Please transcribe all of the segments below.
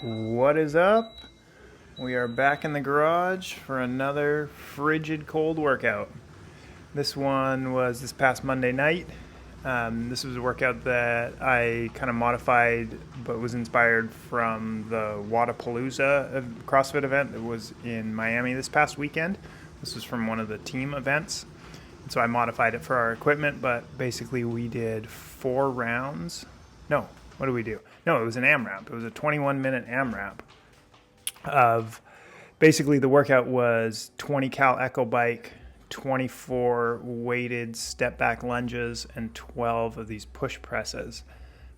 What is up? We are back in the garage for another frigid cold workout. This one was this past Monday night. This was a workout that I kind of modified, but was inspired from the Wadapalooza CrossFit event that was in Miami this past weekend. This was from one of the team events. So I modified it for our equipment, but basically we did 4 rounds. No, what did we do? No, it was an AMRAP. It was a 21-minute AMRAP of basically the workout was 20 cal echo bike, 24 weighted step back lunges, and 12 of these push presses.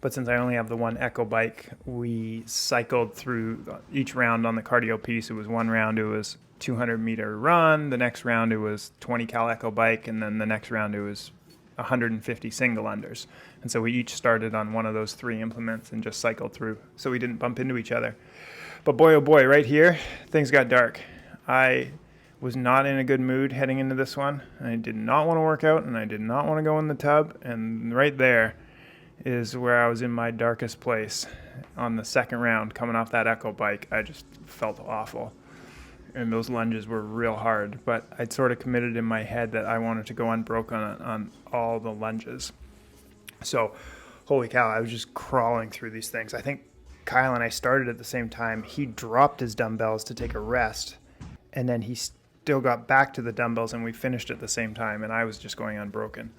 But since I only have the one echo bike, we cycled through each round on the cardio piece. It was one round, it was 200-meter run. The next round, it was 20 cal echo bike. And then the next round, it was 150 single unders. And so we each started on one of those 3 implements and just cycled through so we didn't bump into each other. But boy, oh boy, right here, things got dark. I was not in a good mood heading into this one. I did not want to work out, and I did not want to go in the tub. And right there is where I was in my darkest place on the second round coming off that echo bike. I just felt awful. And those lunges were real hard. But I'd sort of committed in my head that I wanted to go unbroken on all the lunges. So, holy cow, I was just crawling through these things. I think Kyle and I started at the same time. He dropped his dumbbells to take a rest, and then he still got back to the dumbbells, and we finished at the same time, and I was just going unbroken.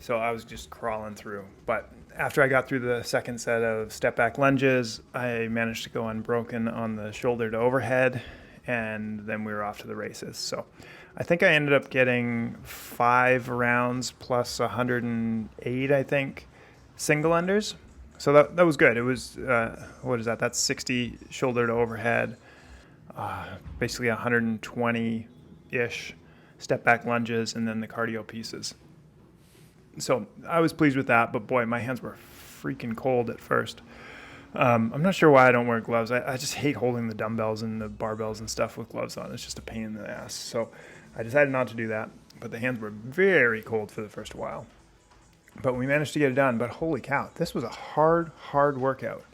So I was just crawling through. But after I got through the second set of step back lunges, I managed to go unbroken on the shoulder to overhead, and then we were off to the races. So I think I ended up getting 5 rounds plus 108, I think, single unders. So that was good. It was, what is that? That's 60 shoulder to overhead, basically 120-ish step back lunges, and then the cardio pieces. So I was pleased with that, but boy, my hands were freaking cold at first. I'm not sure why I don't wear gloves. I just hate holding the dumbbells and the barbells and stuff with gloves on. It's just a pain in the ass. So I decided not to do that, but the hands were very cold for the first while. But we managed to get it done. But holy cow, this was a hard workout.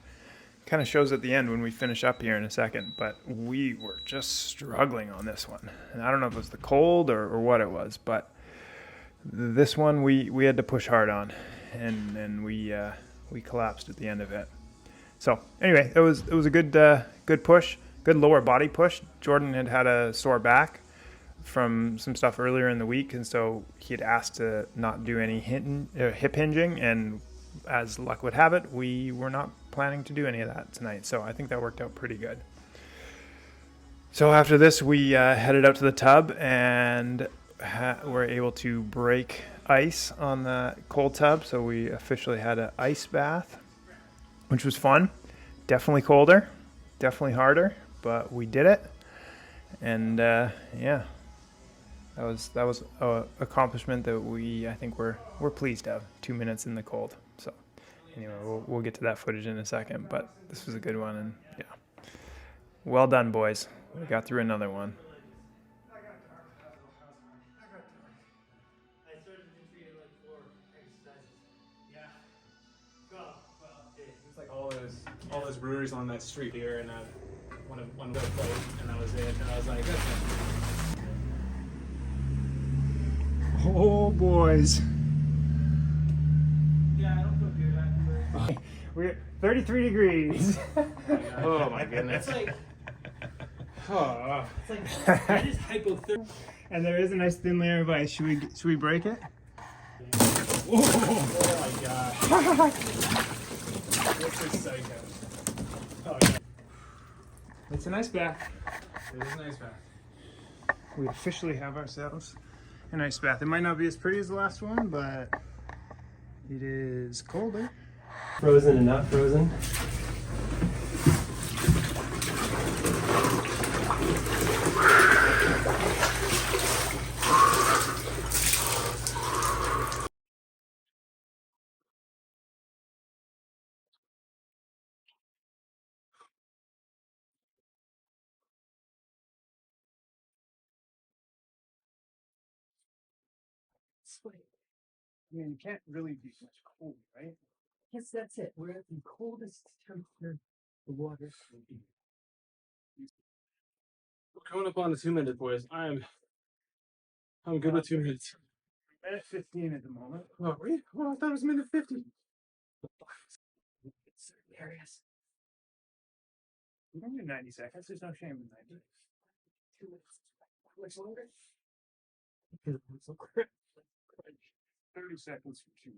Kind of shows at the end when we finish up here in a second, but we were just struggling on this one. And I don't know if it was the cold or what it was, but this one we had to push hard on, and we collapsed at the end of it. So anyway, it was a good push, good lower body push. Jordan had a sore back from some stuff earlier in the week, and so he had asked to not do any hip hinging, and as luck would have it, we were not planning to do any of that tonight. So I think that worked out pretty good. So after this, we headed out to the tub and were able to break ice on the cold tub. So we officially had an ice bath, which was fun. Definitely colder, definitely harder, but we did it. And yeah, that was an accomplishment that I think we're pleased of. 2 minutes in the cold. So anyway, we'll get to that footage in a second, but this was a good one, and yeah, well done, boys. We got through another one. It's like all those breweries on that street here, and one go play, and that was it. And I was like, that's it. Oh, boys. Yeah, I don't feel good. We're 33 degrees. Oh my goodness. It's like, Oh. that is hypothermia. And there is a nice thin layer of ice. Should we break it? Oh my gosh. This is psycho. Oh yeah. It's a nice bath. It is a nice bath. We officially have ourselves a nice bath. It might not be as pretty as the last one, but it is colder. Frozen and not frozen. I mean, you can't really be much cold, right? Yes, that's it. We're at the coldest temperature We're coming up on the 2 minute, boys. I'm good with 2 minutes. Minute 15 at the moment. Oh, really? Oh, I thought it was minute 50. Certain areas. We can do 90 seconds. There's no shame in 90. 2 minutes. How much longer? 30 seconds for 2.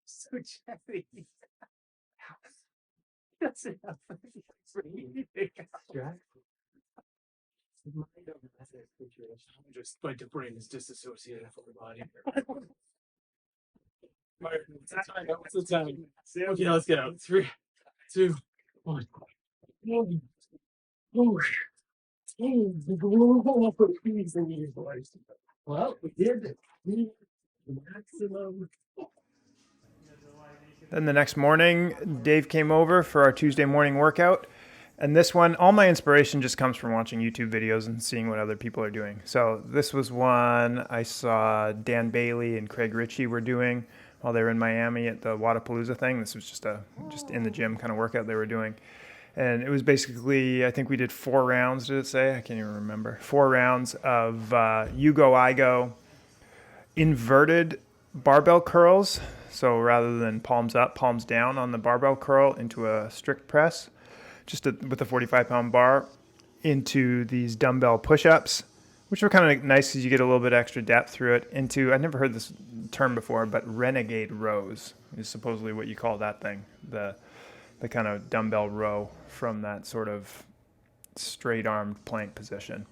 So Jeffy. That's enough. Just like the brain is disassociated from the body. What's the time? What's the time? Okay, let's go. 3, 2, 1. Well, we did the maximum. Then the next morning, Dave came over for our Tuesday morning workout. And this one, all my inspiration just comes from watching YouTube videos and seeing what other people are doing. So this was one I saw Dan Bailey and Craig Ritchie were doing while they were in Miami at the Wadapalooza thing. This was just in the gym kind of workout they were doing. And it was basically, I think we did 4 rounds, did it say? I can't even remember. 4 rounds of you go, I go, inverted barbell curls. So rather than palms up, palms down on the barbell curl into a strict press, with a 45-pound bar, into these dumbbell push-ups, which were kind of nice because you get a little bit extra depth through it, into, I've never heard this term before, but renegade rows is supposedly what you call that thing, the kind of dumbbell row from that sort of straight-armed plank position.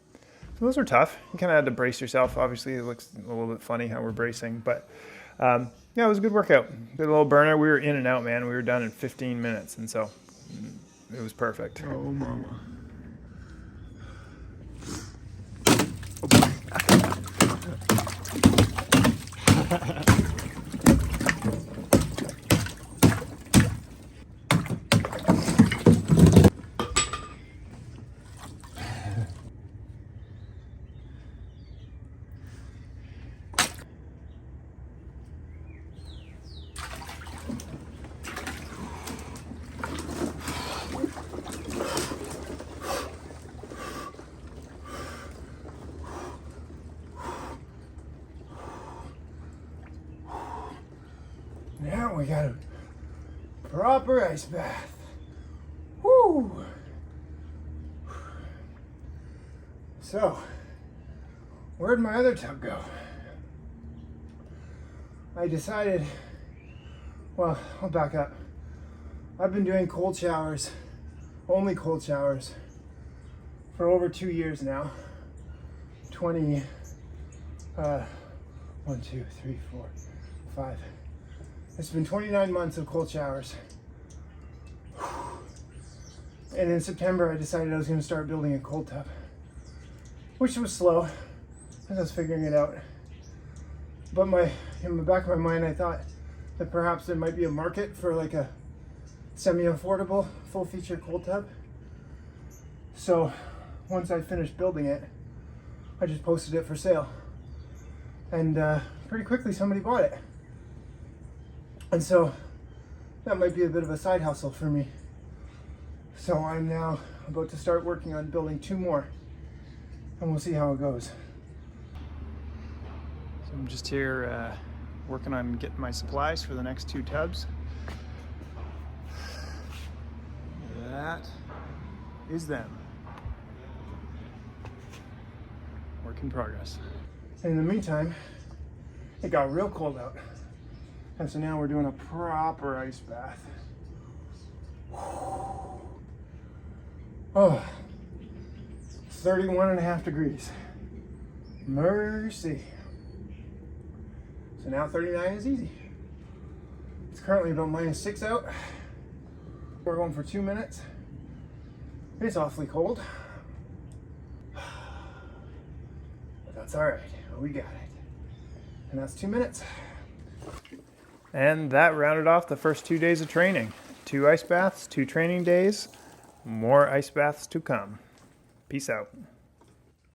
So those were tough. You kind of had to brace yourself. Obviously, it looks a little bit funny how we're bracing, but yeah, it was a good workout. Did a little burner. We were in and out, man. We were done in 15 minutes, and so it was perfect. Oh, mama. Now we got a proper ice bath. Woo! So, where'd my other tub go? I decided, well, I'll back up. I've been doing cold showers, only cold showers, for over 2 years now. 1, 2, 3, 4, 5. It's been 29 months of cold showers. And in September, I decided I was going to start building a cold tub, which was slow as I was figuring it out. But in the back of my mind, I thought that perhaps there might be a market for like a semi-affordable full-feature cold tub. So once I finished building it, I just posted it for sale. And pretty quickly, somebody bought it. And so that might be a bit of a side hustle for me. So I'm now about to start working on building 2 more, and we'll see how it goes. So I'm just here working on getting my supplies for the next 2 tubs. That is them. Work in progress. And in the meantime, it got real cold out. And so now we're doing a proper ice bath. Oh, 31.5 degrees. Mercy. So now 39 is easy. It's currently about -6 out. We're going for 2 minutes. It's awfully cold. But that's all right. We got it. And that's 2 minutes. And that rounded off the first 2 days of training. 2 ice baths, 2 training days, more ice baths to come. Peace out.